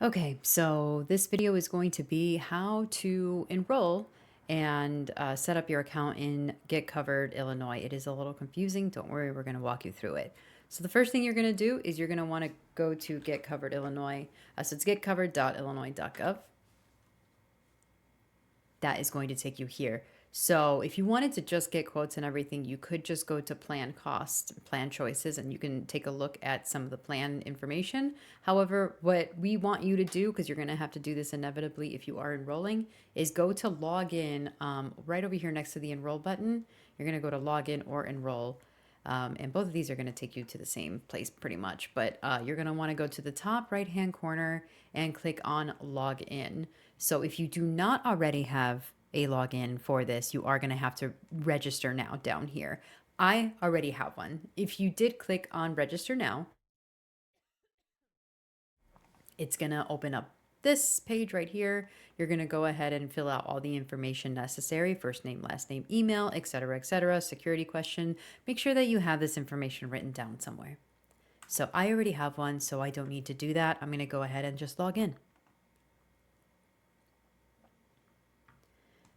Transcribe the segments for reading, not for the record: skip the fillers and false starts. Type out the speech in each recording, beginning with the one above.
Okay, so this video is going to be how to enroll and set up your account in Get Covered Illinois. It is a little confusing. Don't worry, we're going to walk you through it. So the first thing you're going to do is you're going to want to go to Get Covered Illinois. So it's getcovered.illinois.gov. That is going to take you here. So if you wanted to just get quotes and everything, you could just go to plan cost, plan choices, and you can take a look at some of the plan information. However, what we want you to do, because you're going to have to do this inevitably if you are enrolling, is go to log in right over here next to the enroll button. You're going to go to login or enroll. And both of these are going to take you to the same place pretty much, but you're going to want to go to the top right hand corner and click on log in. So if you do not already have a login for this, you are going to have to register now down here. I already have one. If you did click on register now, it's going to open up this page right here. You're going to go ahead and fill out all the information necessary, first name, last name, email, etc., security question. Make sure that you have this information written down somewhere. So I already have one, so I don't need to do that. I'm going to go ahead and just log in.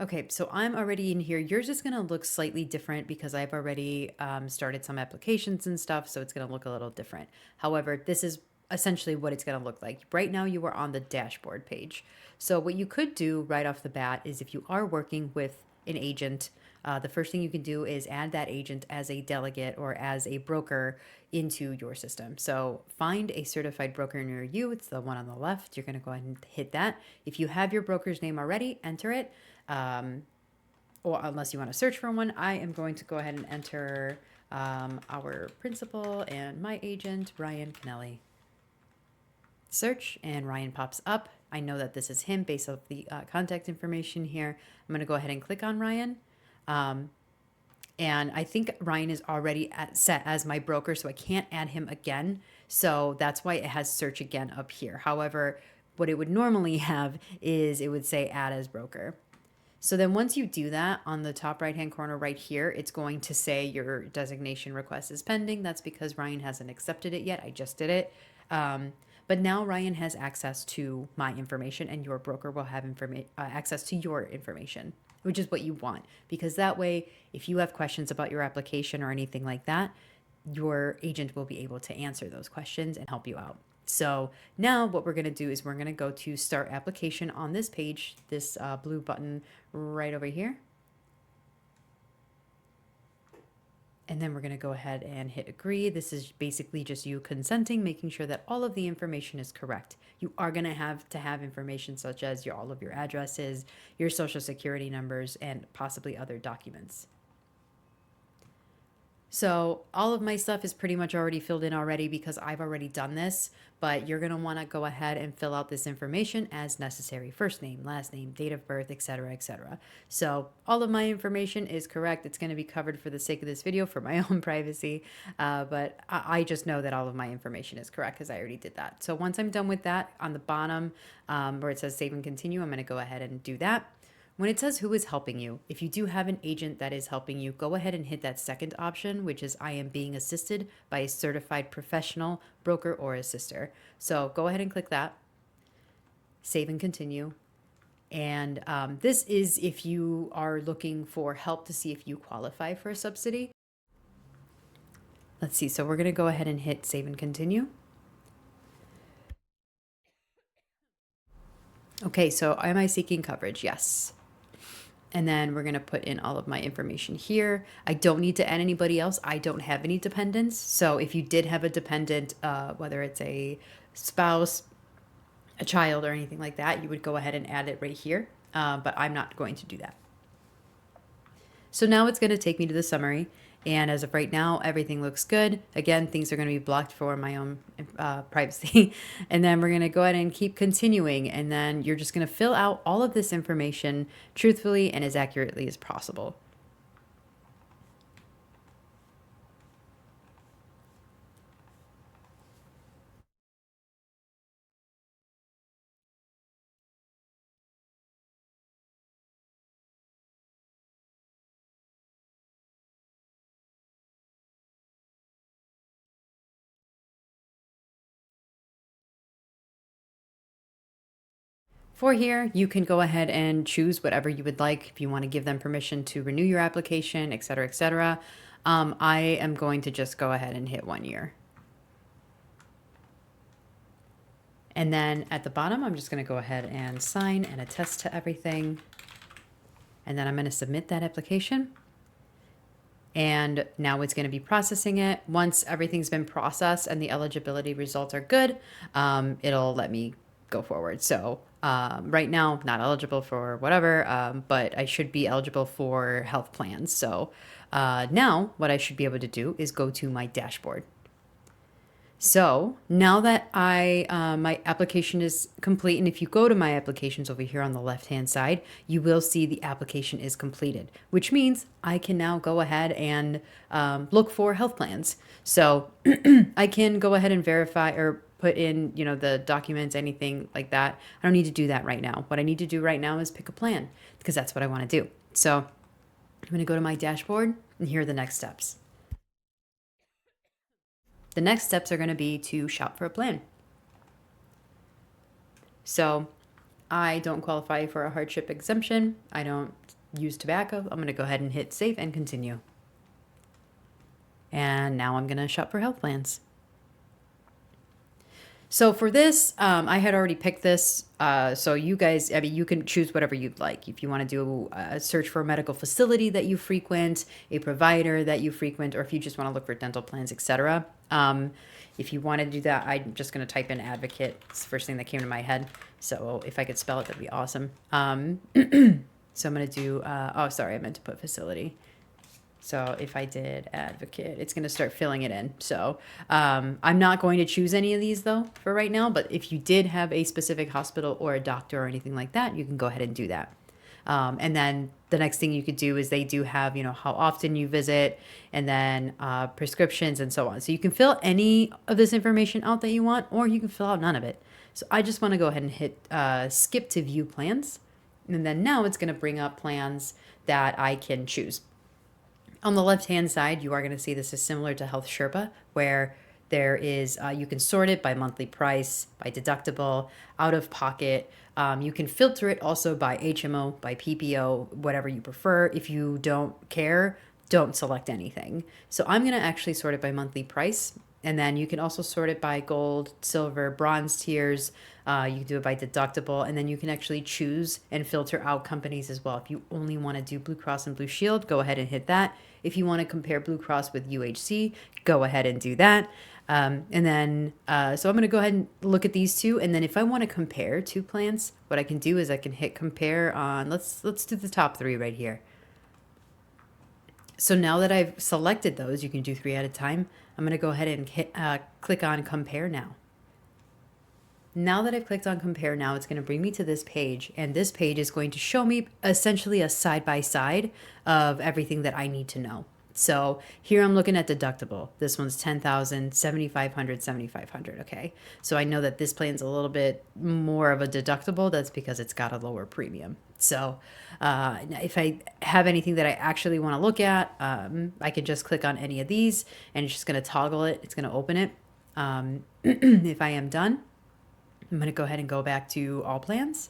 Okay, so I'm already in here. Yours is going to look slightly different because I've already started some applications and stuff, so it's going to look a little different. However, this is essentially what it's going to look like. Right now, you are on the dashboard page. So what you could do right off the bat is if you are working with an agent, the first thing you can do is add that agent as a delegate or as a broker into your system. So find a certified broker near you. It's the one on the left. You're going to go ahead and hit that. If you have your broker's name already, enter it. Or unless you want to search for one, I am going to go ahead and enter our principal and my agent, Ryan Kennelly. Search, and Ryan pops up. I know that this is him based off the contact information here. I'm going to go ahead and click on Ryan. And I think Ryan is already set as my broker, so I can't add him again. So that's why it has search again up here. However, what it would normally have is it would say add as broker. So then once you do that, on the top right hand corner right here, it's going to say your designation request is pending. That's because Ryan hasn't accepted it yet. I just did it. But now Ryan has access to my information, and your broker will have access to your information, which is what you want. Because that way, if you have questions about your application or anything like that, your agent will be able to answer those questions and help you out. So now what we're going to do is we're going to go to start application on this page, this blue button right over here. And then we're going to go ahead and hit agree. This is basically just you consenting, making sure that all of the information is correct. You are going to have information such as all of your addresses, your social security numbers, and possibly other documents. So all of my stuff is pretty much already filled in already because I've already done this, but you're going to want to go ahead and fill out this information as necessary. First name, last name, date of birth, etc., etc. So all of my information is correct. It's going to be covered for the sake of this video for my own privacy, but I just know that all of my information is correct because I already did that. So once I'm done with that, on the bottom where it says save and continue, I'm going to go ahead and do that. When it says who is helping you, if you do have an agent that is helping you, go ahead and hit that second option, which is I am being assisted by a certified professional broker or assister. So go ahead and click that, save and continue. And this is if you are looking for help to see if you qualify for a subsidy. Let's see, so we're going to go ahead and hit save and continue. Okay, so am I seeking coverage? Yes. And then we're going to put in all of my information here. I don't need to add anybody else. I don't have any dependents. So if you did have a dependent, whether it's a spouse, a child, or anything like that, you would go ahead and add it right here. But I'm not going to do that. So now it's going to take me to the summary. And as of right now, everything looks good. Again, things are going to be blocked for my own privacy. And then we're going to go ahead and keep continuing. And then you're just going to fill out all of this information truthfully and as accurately as possible. For here, you can go ahead and choose whatever you would like. If you want to give them permission to renew your application, et cetera, et cetera. I am going to just go ahead and hit 1 year. And then at the bottom, I'm just going to go ahead and sign and attest to everything. And then I'm going to submit that application. And now it's going to be processing it. Once everything's been processed and the eligibility results are good, it'll let me go forward. So right now, not eligible for whatever, but I should be eligible for health plans. So now what I should be able to do is go to my dashboard. So now that my application is complete, and if you go to my applications over here on the left-hand side, you will see the application is completed, which means I can now go ahead and look for health plans. So I can go ahead and verify or put in, the documents, anything like that. I don't need to do that right now. What I need to do right now is pick a plan because that's what I want to do. So I'm going to go to my dashboard, and here are the next steps. The next steps are going to be to shop for a plan. So I don't qualify for a hardship exemption. I don't use tobacco. I'm going to go ahead and hit save and continue. And now I'm going to shop for health plans. So for this, I had already picked this. So you guys, you can choose whatever you'd like. If you want to do a search for a medical facility that you frequent, a provider that you frequent, or if you just want to look for dental plans, etc. If you want to do that, I'm just going to type in advocate. It's the first thing that came to my head. So if I could spell it, that'd be awesome. So I'm going to do, oh, sorry, I meant to put facility. So if I did advocate, it's going to start filling it in. So I'm not going to choose any of these though for right now, but if you did have a specific hospital or a doctor or anything like that, you can go ahead and do that. And then the next thing you could do is they do have, how often you visit and then prescriptions and so on. So you can fill any of this information out that you want, or you can fill out none of it. So I just want to go ahead and hit skip to view plans. And then now it's going to bring up plans that I can choose. On the left-hand side, you are going to see this is similar to Health Sherpa, where there is, you can sort it by monthly price, by deductible, out of pocket. You can filter it also by HMO, by PPO, whatever you prefer. If you don't care, don't select anything. So I'm going to actually sort it by monthly price. And then you can also sort it by gold, silver, bronze tiers. You can do it by deductible, and then you can actually choose and filter out companies as well. If you only want to do Blue Cross and Blue Shield, go ahead and hit that. If you want to compare Blue Cross with UHC, go ahead and do that. And then, so I'm going to go ahead and look at these two. And then if I want to compare two plans, what I can do is I can hit compare on, let's do the top three right here. So now that I've selected those, you can do 3 at a time. I'm going to go ahead and hit, click on compare now. Now that I've clicked on compare now, it's going to bring me to this page, and this page is going to show me essentially a side-by-side of everything that I need to know. So here I'm looking at deductible. This one's 10,000, 7,500, 7,500. Okay. So I know that this plan's a little bit more of a deductible. That's because it's got a lower premium. So if I have anything that I actually want to look at, I can just click on any of these and it's just going to toggle it. It's going to open it. If I am done, I'm going to go ahead and go back to all plans.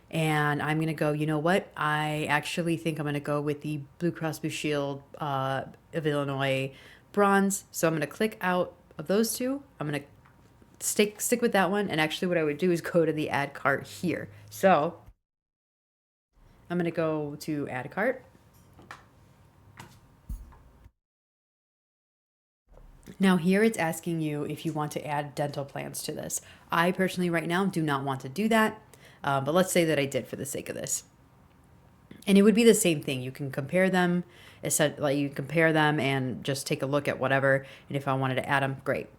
And I'm going to go, you know what? I actually think I'm going to go with the Blue Cross Blue Shield of Illinois bronze. So I'm going to click out of those two. I'm going to stick with that one. And actually what I would do is go to the add cart here. So I'm going to go to add cart. Now here it's asking you if you want to add dental plans to this. I personally right now do not want to do that. But let's say that I did for the sake of this. And it would be the same thing. You can compare them. Like you compare them and just take a look at whatever. And if I wanted to add them, great.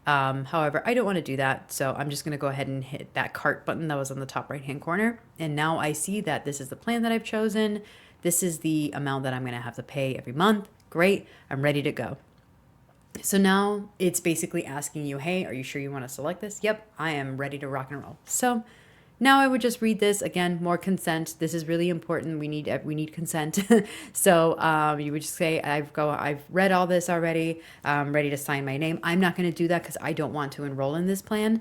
However, I don't want to do that. So I'm just going to go ahead and hit that cart button that was on the top right-hand corner. And now I see that this is the plan that I've chosen. This is the amount that I'm going to have to pay every month. Great. I'm ready to go. So now it's basically asking you, hey, are you sure you want to select this? Yep, I am ready to rock and roll. So now I would just read this again, more consent. This is really important. We need consent. So you would just say, I've read all this already. I'm ready to sign my name. I'm not going to do that because I don't want to enroll in this plan.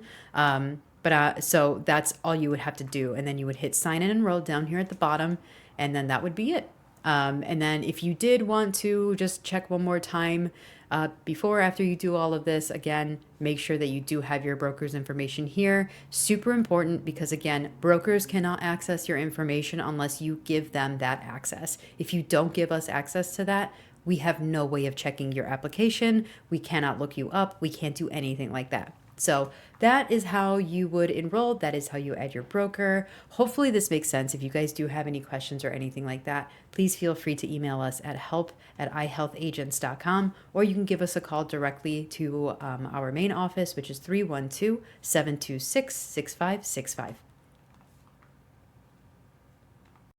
But so that's all you would have to do. And then you would hit sign and enroll down here at the bottom, and then that would be it. And then if you did want to just check one more time before or after you do all of this, again, make sure that you do have your broker's information here. Super important because, again, brokers cannot access your information unless you give them that access. If you don't give us access to that, we have no way of checking your application. We cannot look you up. We can't do anything like that. So that is how you would enroll. That is how you add your broker. Hopefully this makes sense. If you guys do have any questions or anything like that, please feel free to email us at help@ihealthagents.com, or you can give us a call directly to our main office, which is 312-726-6565.